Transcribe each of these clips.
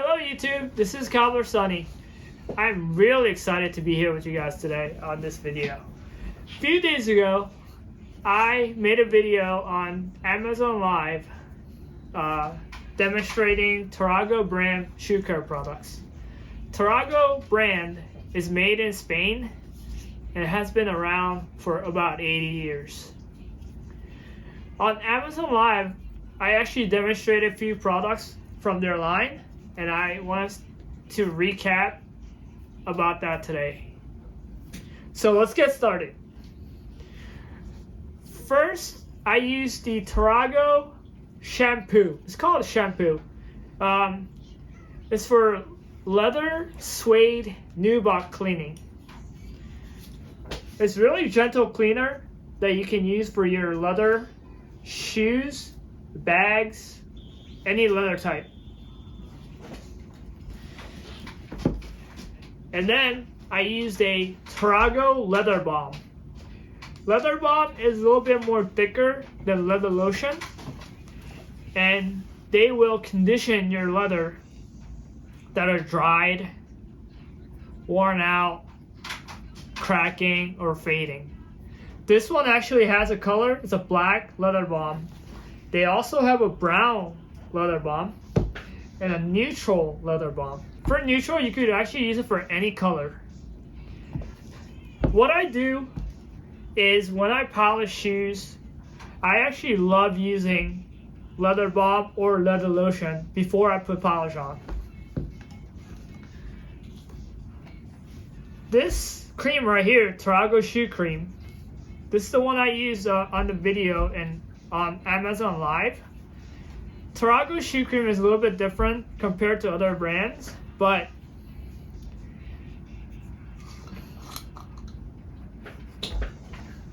Hello YouTube, this is Cobbler Sunny. I'm really excited to be here with you guys today on this video. A few days ago, I made a video on Amazon Live demonstrating Tarrago brand shoe care products. Tarrago brand is made in Spain and it has been around for about 80 years. On Amazon Live, I actually demonstrated a few products from their line, and I want to recap about that today. So let's get started. First, I use the Tarrago shampoo. It's called a shampoo. It's for leather suede nubuck cleaning. It's really gentle cleaner that you can use for your leather shoes, bags, any leather type. And then I used a Tarrago leather balm. Leather balm is a little bit more thicker than leather lotion, and they will condition your leather that are dried, worn out, cracking, or fading. This one actually has a color. It's a black leather balm. They also have a brown leather balm and a neutral leather balm. For neutral, you could actually use it for any color. What I do is when I polish shoes, I actually love using leather balm or leather lotion before I put polish on. This cream right here, Tarrago Shoe Cream, this is the one I used on the video and on Amazon Live. Tarrago Shoe Cream is a little bit different compared to other brands, but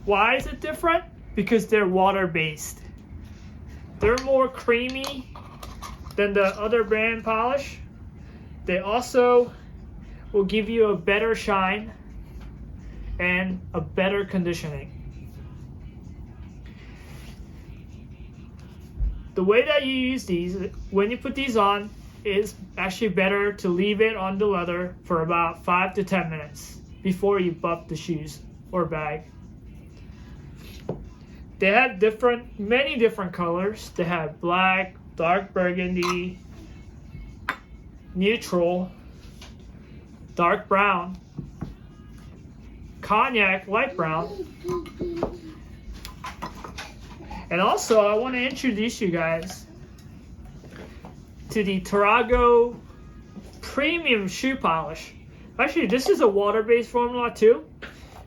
why is it different? Because they're water-based. They're more creamy than the other brand polish. They also will give you a better shine and a better conditioning. The way that you use these, when you put these on, is actually better to leave it on the leather for about 5 to 10 minutes before you buff the shoes or bag. They have many different colors. They have black, dark burgundy, neutral, dark brown, cognac, light brown. And also, I want to introduce you guys to the Tarrago Premium Shoe Polish. Actually, this is a water-based formula too.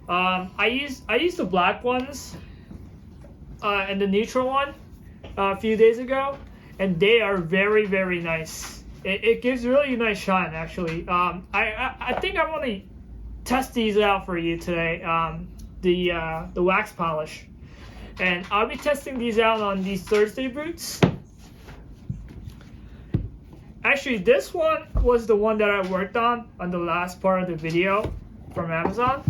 I used the black ones and the neutral one a few days ago, and they are very, very nice. It gives really nice shine, actually. I think I want to test these out for you today. The wax polish. And I'll be testing these out on these Thursday boots. Actually, this one was the one that I worked on the last part of the video from Amazon.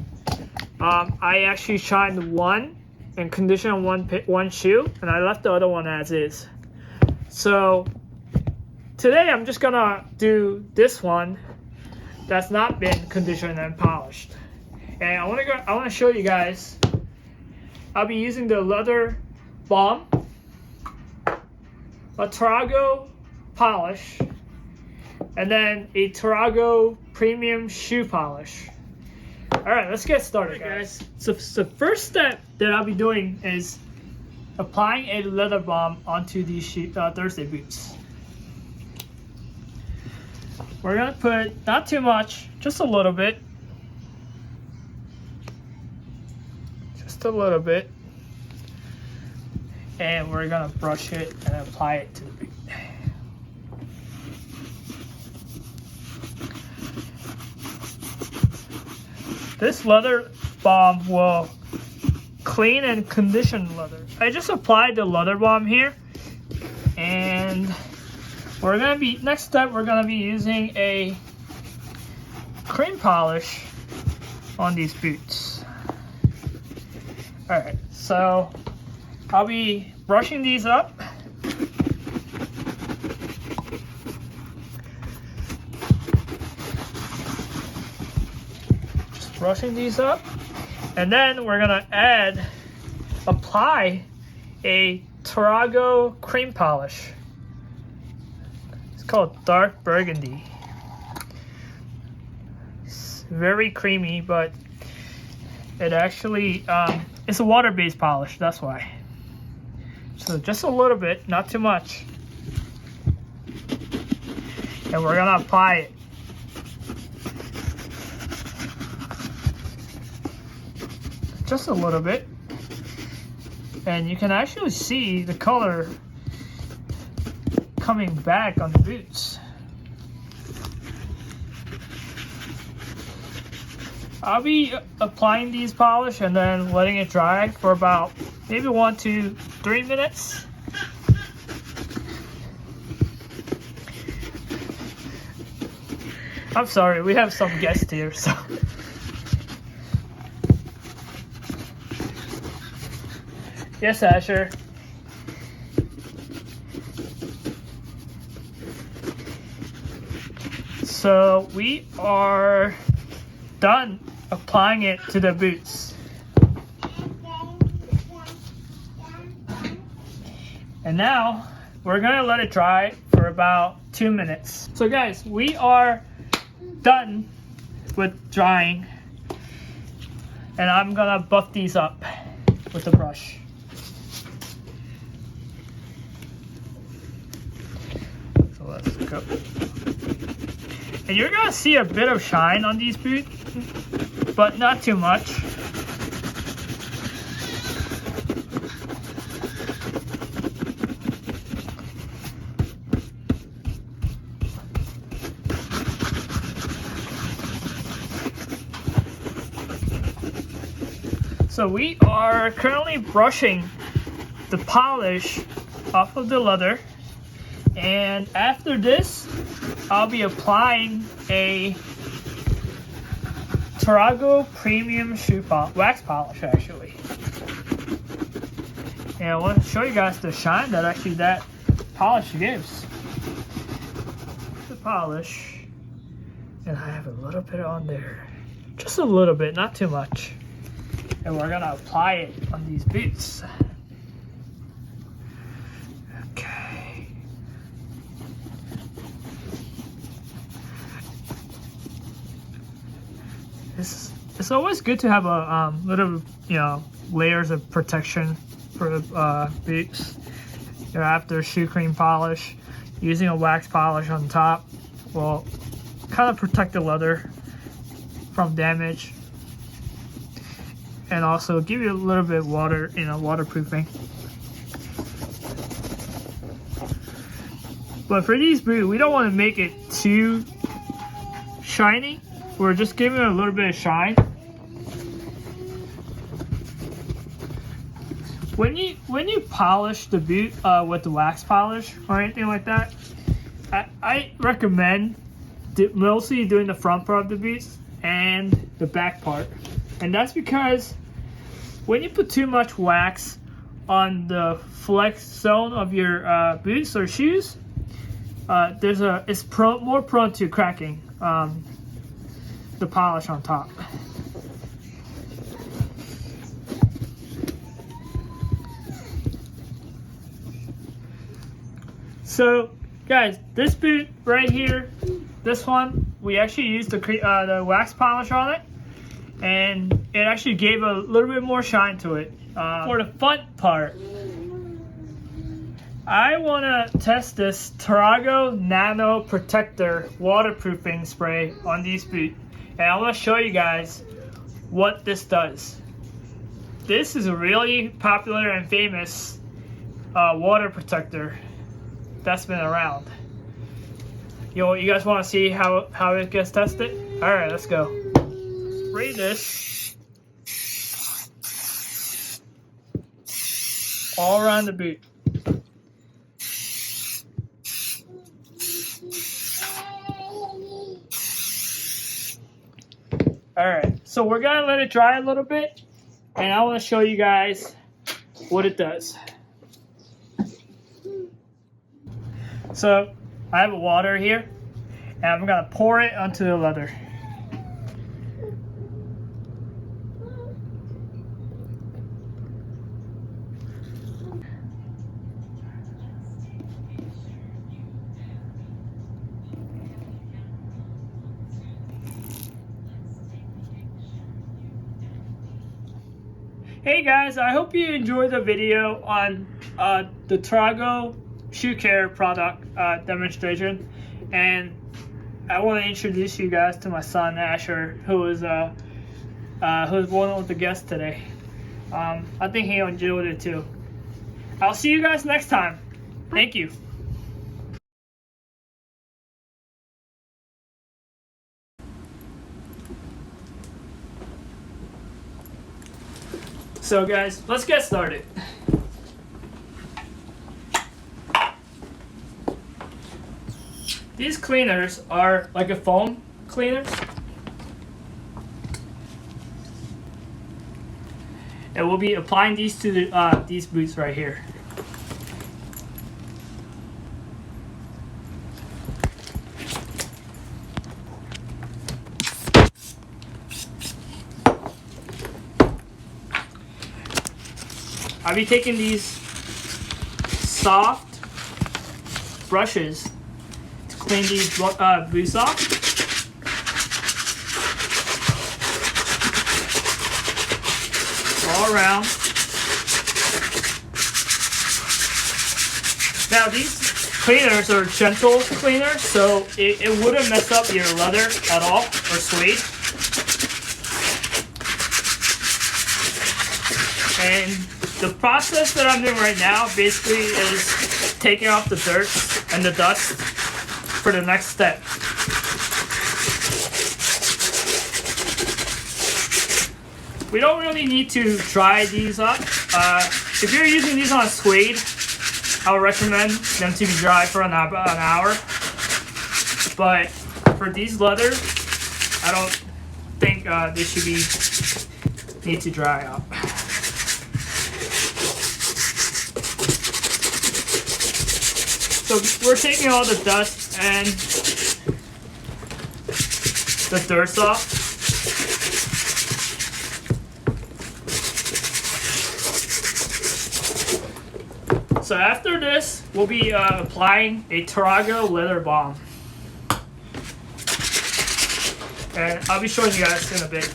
I actually shined one and conditioned one shoe, and I left the other one as is. So today I'm just gonna do this one that's not been conditioned and polished. And I wanna show you guys. I'll be using the leather balm, a Tarrago polish, and then a Tarrago Premium Shoe Polish. Alright, let's get started, guys. So the first step that I'll be doing is applying a leather balm onto these Thursday boots. We're going to put not too much, just a little bit. Just a little bit. And we're going to brush it and apply it to the boot. This leather balm will clean and condition leather. I just applied the leather balm here, and next step we're gonna be using a cream polish on these boots. Alright, so I'll be brushing these up. brushing these up. And then we're gonna apply a Tarrago Cream polish. It's called Dark Burgundy. It's very creamy, but it actually, it's a water-based polish, that's why. So just a little bit, not too much. And we're gonna apply it. Just a little bit. And you can actually see the color coming back on the boots. I'll be applying these polish and then letting it dry for about maybe 1 to 3 minutes. I'm sorry, we have some guests here, so. Yes, Asher. So we are done applying it to the boots. And now we're gonna let it dry for about 2 minutes. So guys, we are done with drying, and I'm gonna buff these up with the brush. So let's go. And you're gonna see a bit of shine on these boots, but not too much. So we are currently brushing the polish off of the leather, and after this I'll be applying a Tarrago Premium shoe wax polish actually. And I want to show you guys the shine that actually that polish gives. The polish, and I have a little bit on there, just a little bit, not too much. And we're gonna apply it on these boots. Okay. It's always good to have a little, layers of protection for boots. After shoe cream polish, using a wax polish on top will kind of protect the leather from damage. And also give you a little bit of water, waterproofing. But for these boots, we don't want to make it too shiny. We're just giving it a little bit of shine. When you polish the boot with the wax polish or anything like that, I recommend mostly doing the front part of the boots and the back part. And that's because when you put too much wax on the flex zone of your boots or shoes, it's more prone to cracking the polish on top. So, guys, this boot right here, this one, we actually used the wax polish on it. And it actually gave a little bit more shine to it. For the front part, I want to test this Tarrago Nano Protector waterproofing spray on these boots. And I want to show you guys what this does. This is a really popular and famous water protector that's been around. You guys want to see how it gets tested? Alright, let's go. Spray this all around the boot. Alright, so we're gonna let it dry a little bit, and I want to show you guys what it does. So I have water here, and I'm gonna pour it onto the leather. Hey guys, I hope you enjoyed the video on the Tarrago shoe care product demonstration, and I want to introduce you guys to my son Asher, who's one of the guests today. I think he enjoyed it too. I'll see you guys next time. Thank you. So guys, let's get started. These cleaners are like a foam cleaners. And we'll be applying these to the, these boots right here. I'll be taking these soft brushes to clean these boots off. All around. Now these cleaners are gentle cleaners, so it wouldn't mess up your leather at all, or suede. And the process that I'm doing right now basically is taking off the dirt and the dust for the next step. We don't really need to dry these up. If you're using these on suede, I would recommend them to be dry for an hour. But for these leathers, I don't think they should need to dry up. So we're taking all the dust and the dirt off. So after this, we'll be applying a Tarrago leather balm. And I'll be showing you guys in a bit.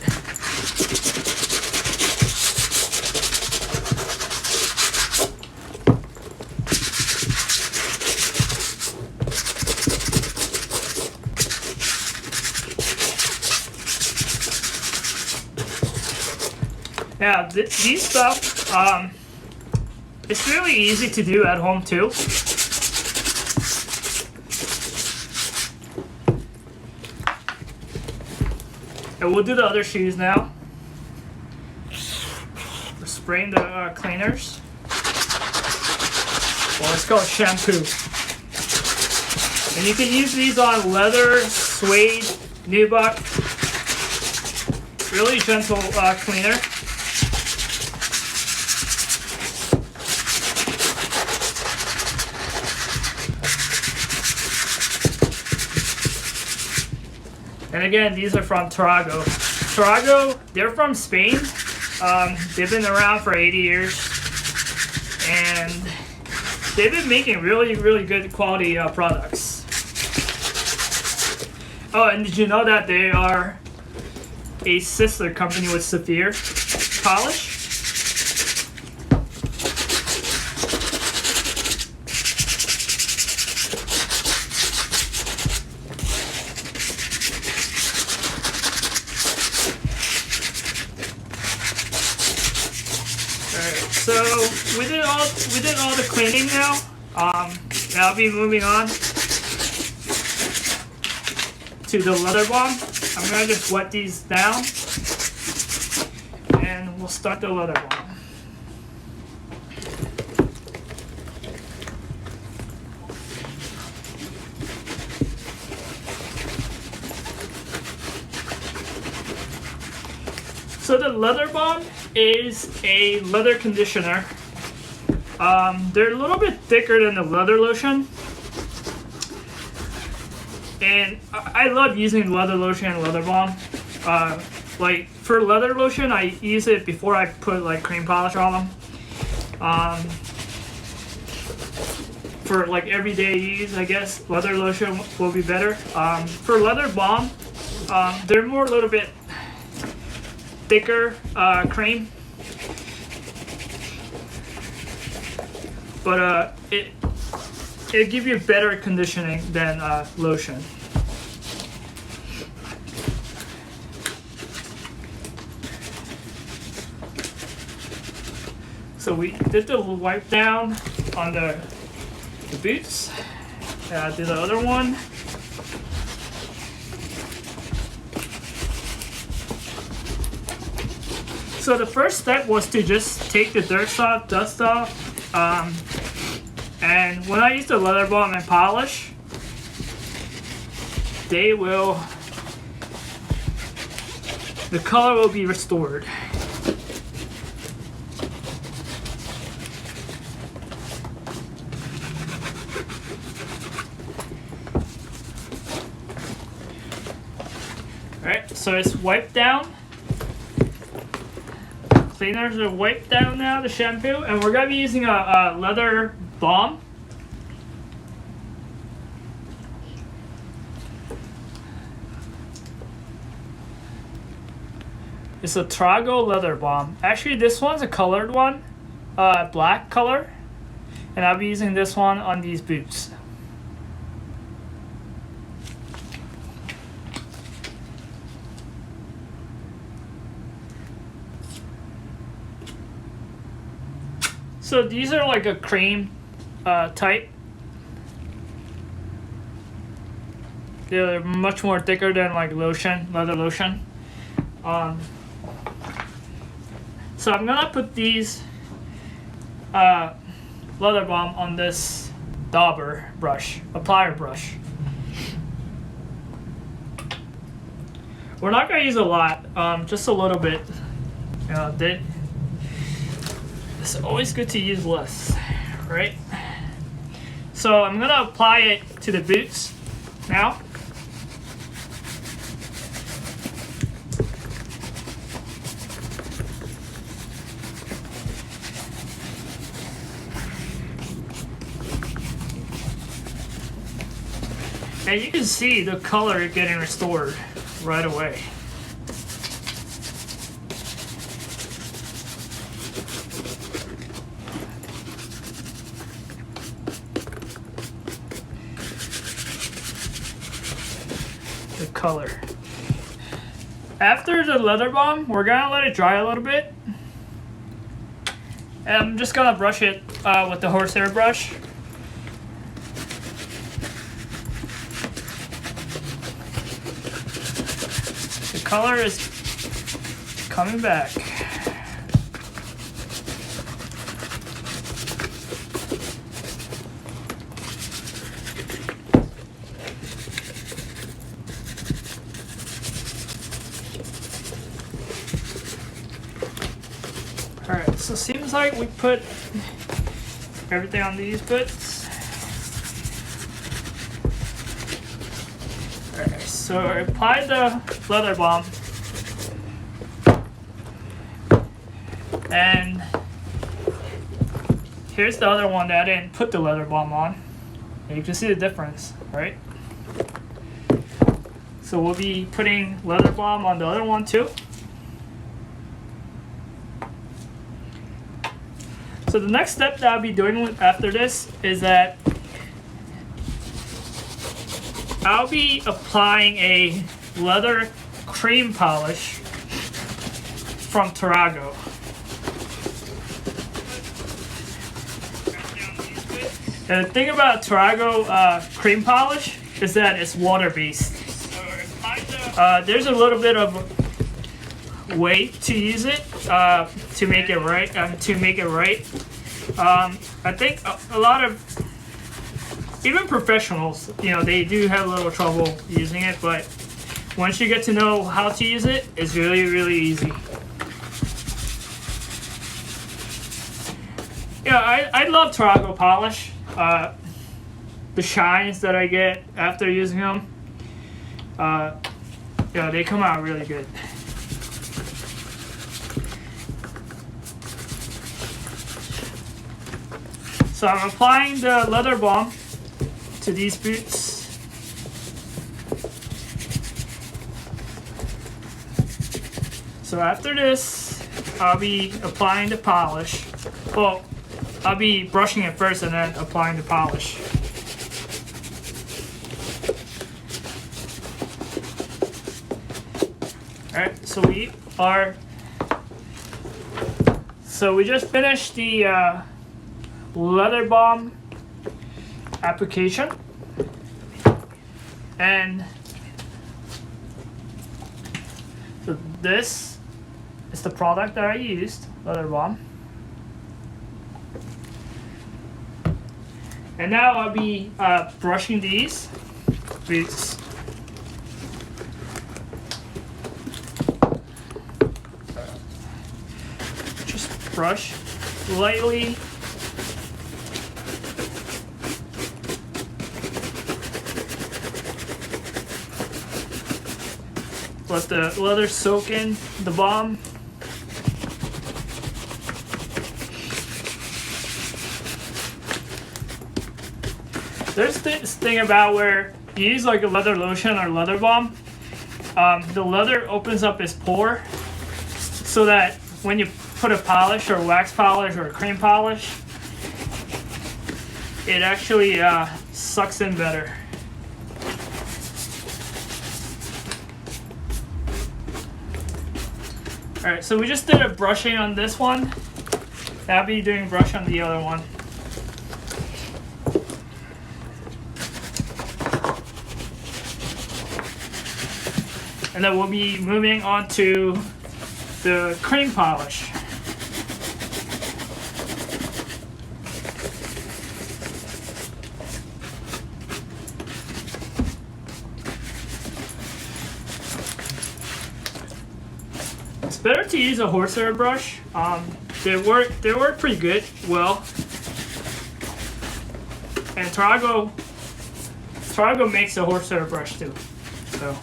Now, these stuff, it's really easy to do at home too. And we'll do the other shoes now. We're spraying the cleaners. Well, it's called shampoo. And you can use these on leather, suede, nubuck. Really gentle cleaner. And again, these are from Tarrago. Tarrago, they're from Spain. They've been around for 80 years. And they've been making really, really good quality products. Oh, and did you know that they are a sister company with Saphir Polish? So we did all the cleaning now. Now I'll be moving on to the leather balm. I'm gonna just wet these down, and we'll start the leather balm. So the leather balm is a leather conditioner. They're a little bit thicker than the leather lotion. And I love using leather lotion and leather balm. Like for leather lotion, I use it before I put like cream polish on them. For like everyday use, I guess leather lotion will be better. For leather balm, they're more a little bit thicker cream. but it'll give you better conditioning than lotion. So we did the wipe down on the boots. And I'll do the other one. So the first step was to just take the dirt off, dust off, and when I use the leather balm and polish, the color will be restored. Alright, so it's wiped down. Cleaners are wiped down now, the shampoo, and we're going to be using a leather balm. It's a Tarrago leather balm. Actually, this one's a colored one, black color, and I'll be using this one on these boots. So these are like a cream type. They're much more thicker than like lotion, leather lotion. So I'm gonna put these leather balm on this dauber brush, applier brush. We're not gonna use a lot, just a little bit. It's always good to use less, right? So I'm gonna apply it to the boots now. And you can see the color getting restored right away. The color. After the leather balm, we're gonna let it dry a little bit. And I'm just gonna brush it with the horsehair brush. The color is coming back. Alright, so it seems like we put everything on these boots. Alright, so I applied the leather balm. And here's the other one that I didn't put the leather balm on. And you can see the difference, right? So we'll be putting leather balm on the other one too. So the next step that I'll be doing after this is that I'll be applying a leather cream polish from Tarrago. And the thing about Tarrago cream polish is that it's water-based. There's a little bit of weight to use it to make it right. I think a lot of even professionals, they do have a little trouble using it, but once you get to know how to use it, it's really, really easy. I love Tarrago polish. The shines that I get after using them, they come out really good. So I'm applying the leather balm to these boots. So after this, I'll be applying the polish. Well, I'll be brushing it first and then applying the polish. Alright, so we just finished the leather balm application, and so this is the product that I used, leather balm. And now I'll be brushing these boots. Just brush lightly. Let the leather soak in the balm. There's this thing about where you use like a leather lotion or leather balm, the leather opens up its pore so that when you put a polish or wax polish or a cream polish, it actually sucks in better. Alright, so we just did a brushing on this one. Now I'll be doing a brush on the other one. And then we'll be moving on to the cream polish. It's better to use a horsehair brush. They work pretty good, well. And Tarrago makes a horsehair brush too, so.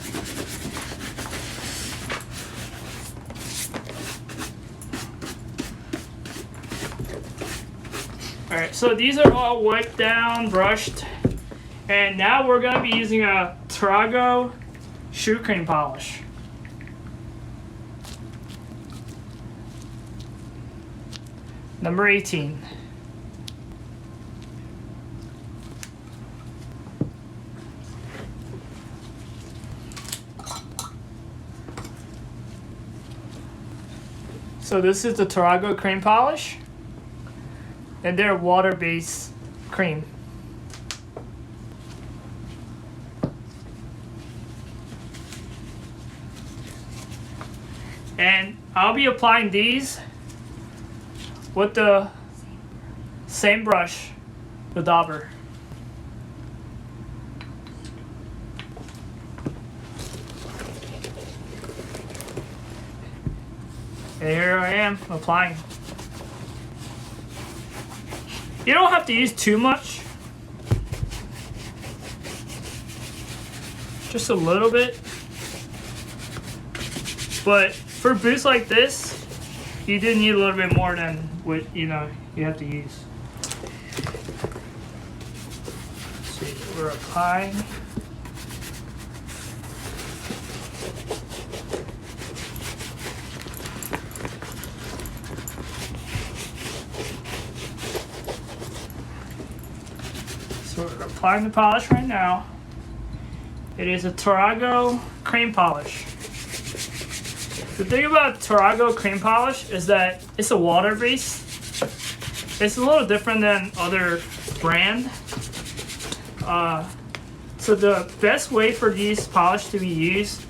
Alright, so these are all wiped down, brushed, and now we're going to be using a Tarrago shoe cream polish. Number 18. So this is the Tarrago cream polish. And they're water-based cream. And I'll be applying these with the same brush, the dauber. And here I am applying. You don't have to use too much. Just a little bit. But for boots like this, you do need a little bit more than what you have to use. So we're applying. So we're applying the polish right now. It is a Tarrago cream polish. The thing about Tarrago cream polish is that it's a water base. It's a little different than other brand. So the best way for these polish to be used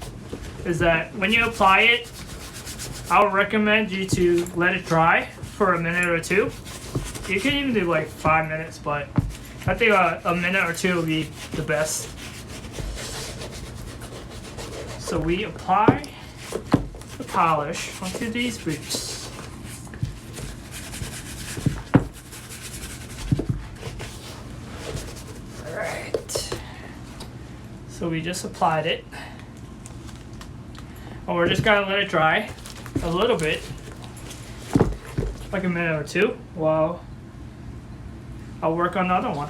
is that when you apply it, I would recommend you to let it dry for a minute or two. You can even do like 5 minutes, but I think a minute or two will be the best. So we apply the polish onto these boots. Alright. So we just applied it. And we're just gonna let it dry a little bit. Like a minute or two while I'll work on another one.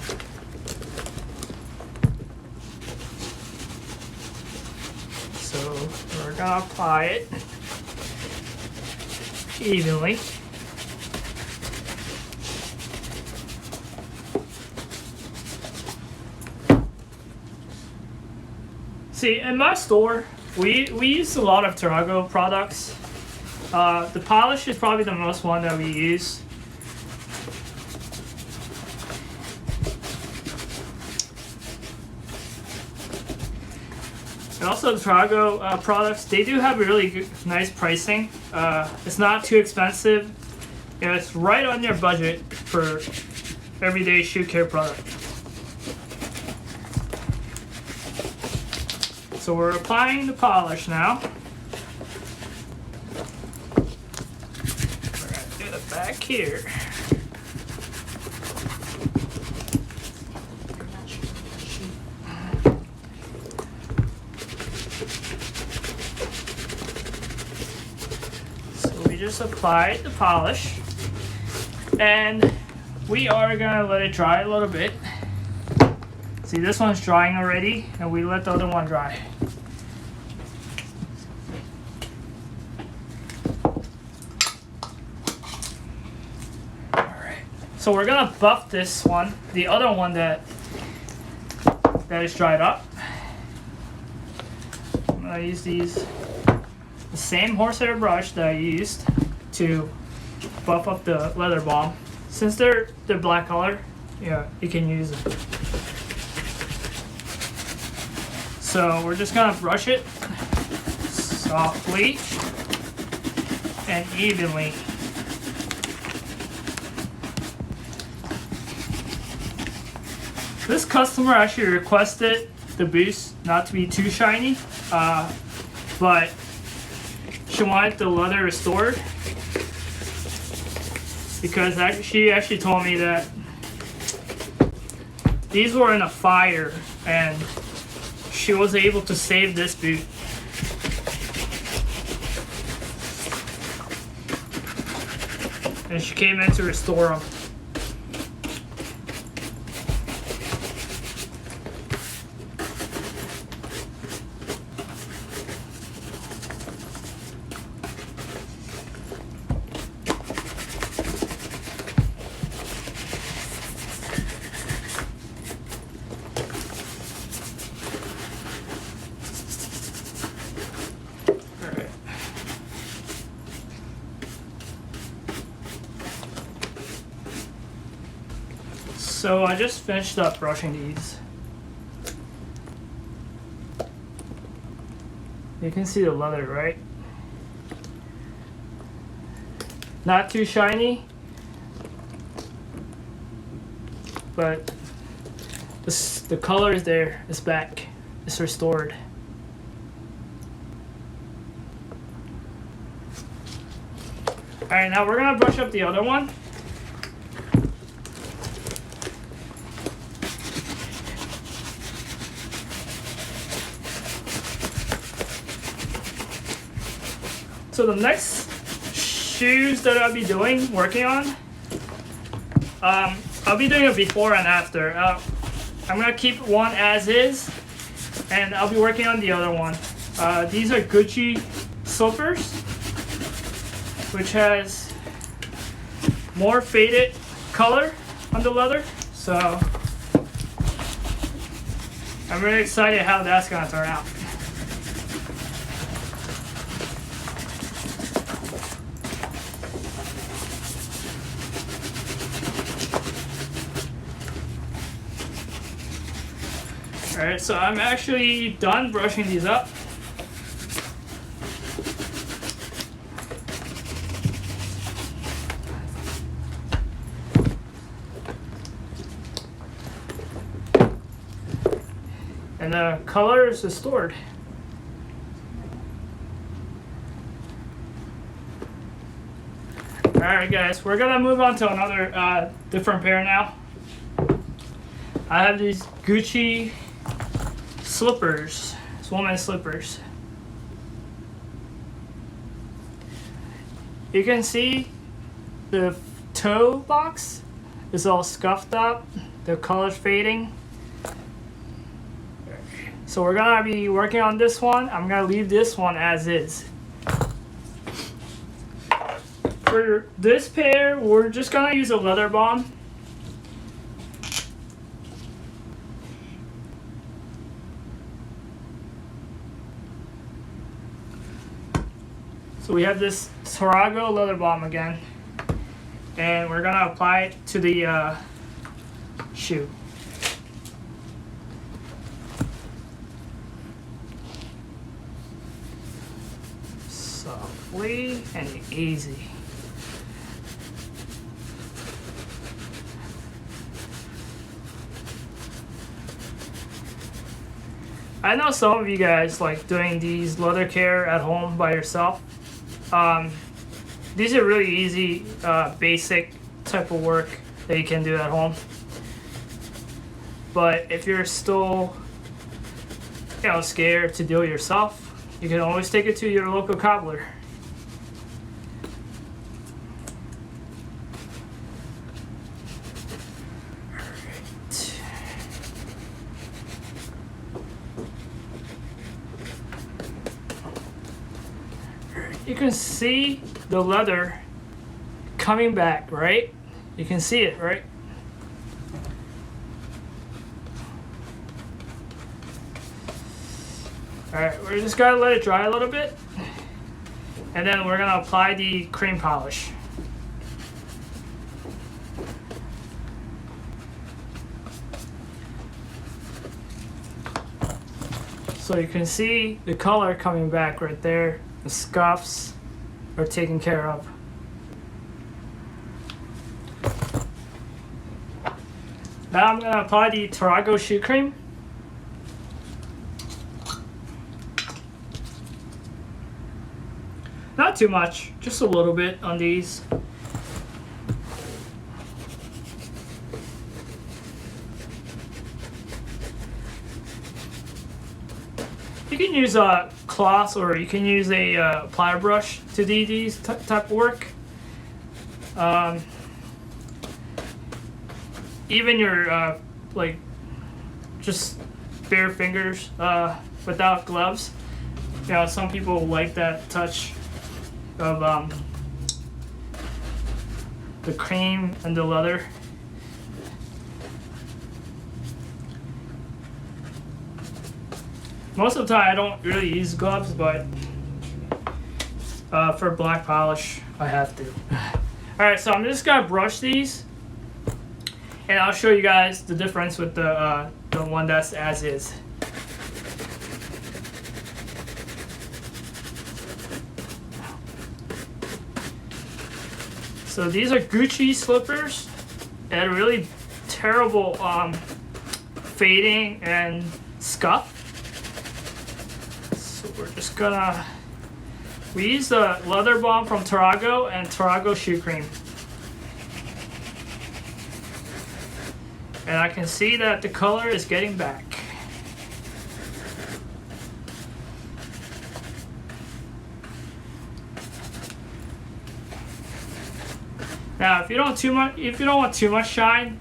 So we're gonna apply it evenly. See, in my store, we use a lot of Tarrago products. The polish is probably the most one that we use. And also the Tarrago products, they do have a really good, nice pricing. It's not too expensive. You know, it's right on your budget for everyday shoe care product. So we're applying the polish now. We're gonna do it back here. So we just applied the polish, and we are gonna let it dry a little bit. See, this one's drying already, and we let the other one dry. Alright, so we're gonna buff this one, the other one that is dried up. I'm gonna use the same horsehair brush that I used to buff up the leather balm. Since they're black color, yeah, you can use it. So we're just gonna brush it softly and evenly. This customer actually requested the boost not to be too shiny, but she wanted the leather restored because she actually told me that these were in a fire and she was able to save this boot. And she came in to restore them. So I just finished up brushing these. You can see the leather, right? Not too shiny, but the color is there. It's back. It's restored. Alright, now we're gonna brush up the other one. So the next shoes that I'll be working on, I'll be doing a before and after. I'm gonna keep one as is, and I'll be working on the other one. These are Gucci slippers, which has more faded color on the leather. So I'm really excited how that's gonna turn out. Alright, so I'm actually done brushing these up. And the color is restored. Alright guys, we're gonna move on to another different pair now. I have these Gucci slippers. It's women's slippers. You can see the toe box is all scuffed up. The color's fading. So we're gonna be working on this one. I'm gonna leave this one as is. For this pair, we're just gonna use a leather balm. So we have this Tarrago leather balm again, and we're gonna apply it to the shoe. Softly and easy. I know some of you guys like doing these leather care at home by yourself. These are really easy, basic type of work that you can do at home. But if you're still, scared to do it yourself, you can always take it to your local cobbler. You can see the leather coming back, right? You can see it, right? Alright, we're just gonna let it dry a little bit, and then we're gonna apply the cream polish. So you can see the color coming back right there. The scuffs are taken care of. Now I'm going to apply the Tarrago shoe cream. Not too much, just a little bit on these. You can use a cloth, or you can use a plier brush to do these type of work. Even your like just bare fingers without gloves. Some people like that touch of the cream and the leather. Most of the time I don't really use gloves, but for black polish I have to. Alright, so I'm just gonna brush these, and I'll show you guys the difference with the one that's as is. So these are Gucci slippers, and really terrible fading and scuff. We're just gonna, we use the leather balm from Tarrago and Tarrago shoe cream. And I can see that the color is getting back. Now, if you don't want too much shine,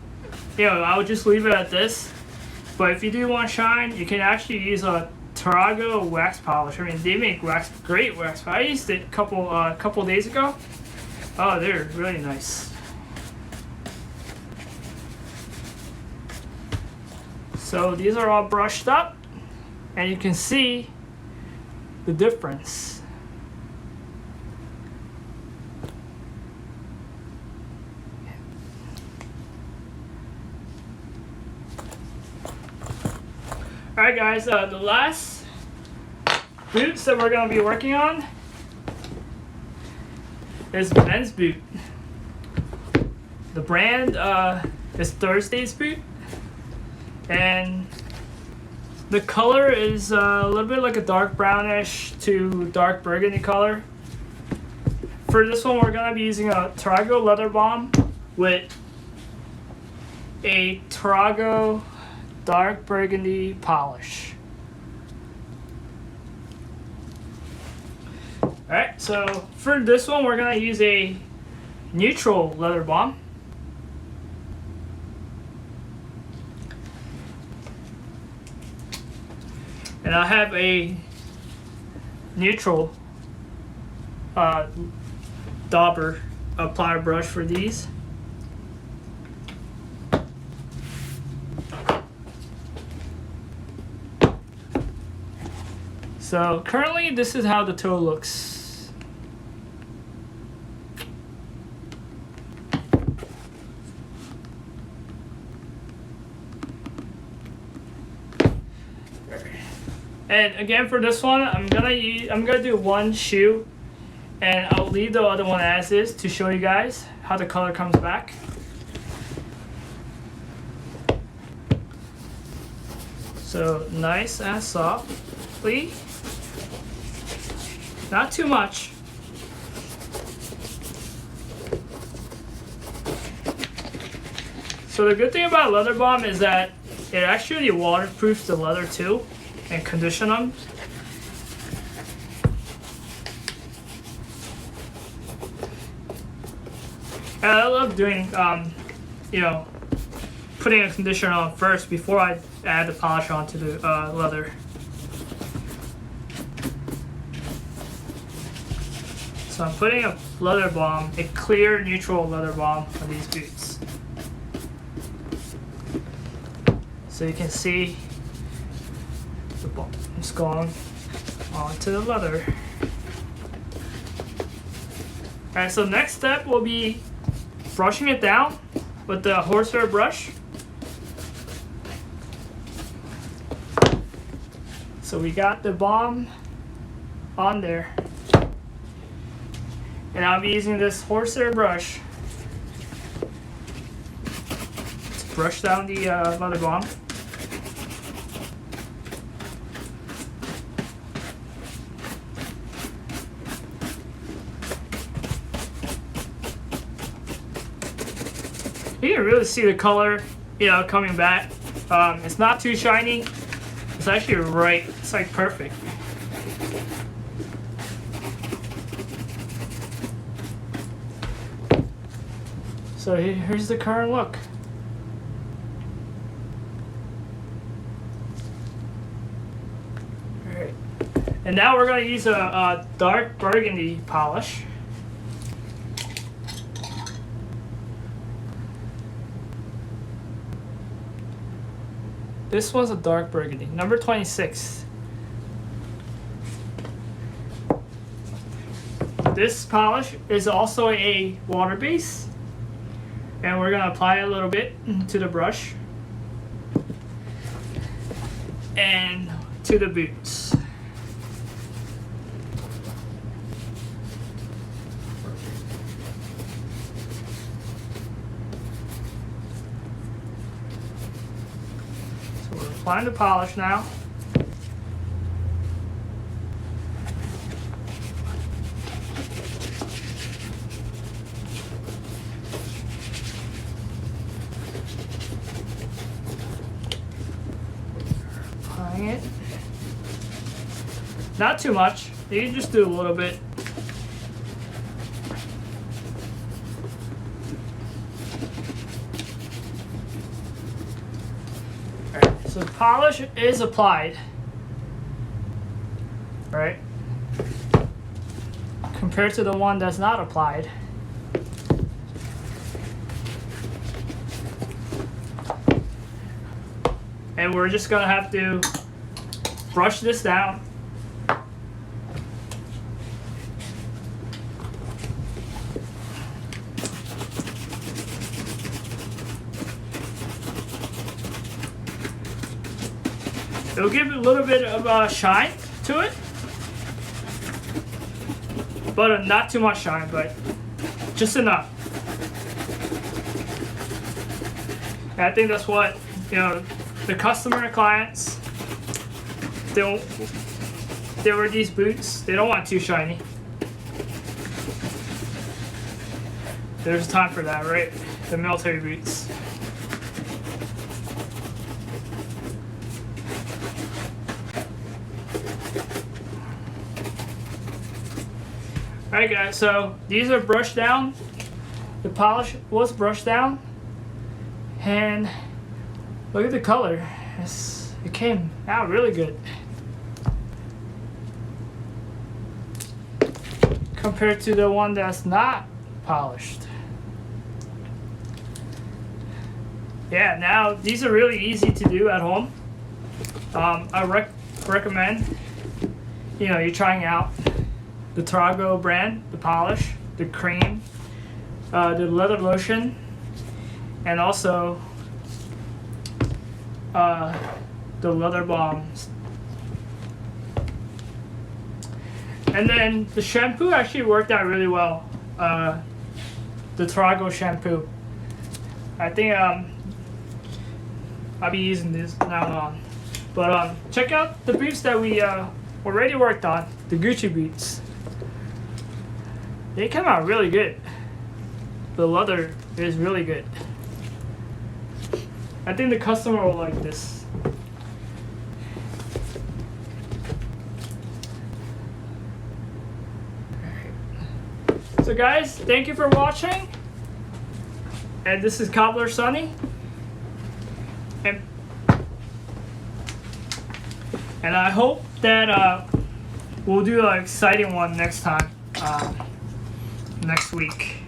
I would just leave it at this. But if you do want shine, you can actually use a Tarrago wax polish. I mean, they make great wax. I used it a couple days ago. Oh, they're really nice. So these are all brushed up, and you can see the difference. Alright guys, the last boots that we're going to be working on is men's boot. The brand is Thursday's boot, and the color is a little bit like a dark brownish to dark burgundy color. For this one, we're going to be using a Tarrago leather balm with a Tarrago dark burgundy polish. Alright, so for this one we're going to use a neutral leather balm. And I have a neutral dauber plier brush for these. So currently this is how the toe looks. And again, for this one, I'm gonna do one shoe, and I'll leave the other one as is to show you guys how the color comes back. So nice and softly, not too much. So the good thing about leather balm is that it actually waterproofs the leather too and condition them. And I love doing, you know, putting a conditioner on first before I add the polish onto the leather. So I'm putting a leather balm, a clear neutral leather balm on these boots. So you can see the balm is going onto the leather. Alright, so next step will be brushing it down with the horsehair brush. So we got the balm on there. And I'll be using this horsehair brush to brush down the leather balm. You can really see the color, you know, coming back. It's not too shiny. It's actually right. It's like perfect. So here's the current look. Alright. And now we're going to use a dark burgundy polish. This one's a dark burgundy, number 26. This polish is also a water base, and we're gonna apply a little bit to the brush and to the boots. Applying the polish now. Applying it. Not too much. You can just do a little bit. So the polish is applied, right? Compared to the one that's not applied. And we're just gonna have to brush this down. It'll give it a little bit of shine to it, but not too much shine, but just enough. And I think that's what, you know, the customer clients, they wear these boots. They don't want too shiny. There's time for that, right? The military boots. Alright guys, so these are brushed down. The polish was brushed down. And look at the color. It came out really good. Compared to the one that's not polished. Yeah, now these are really easy to do at home. I recommend, you know, you're trying out the Tarrago brand, the polish, the cream, the leather lotion, and also the leather balms. And then the shampoo actually worked out really well. The Tarrago shampoo. I think I'll be using this now on. But check out the boots that we already worked on, the Gucci boots. They come out really good. The leather is really good. I think the customer will like this. So guys, thank you for watching. And this is Cobbler Sonny. And I hope that we'll do an exciting one next time, next week.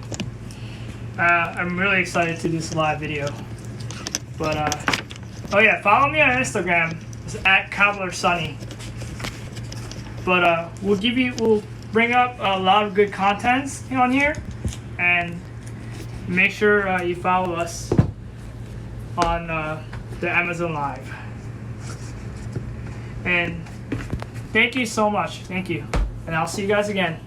I'm really excited to do this live video. But oh yeah, follow me on Instagram. It's @CobblerSonny. But we'll bring up a lot of good contents on here, and make sure you follow us on the Amazon Live. And thank you so much. Thank you. And I'll see you guys again.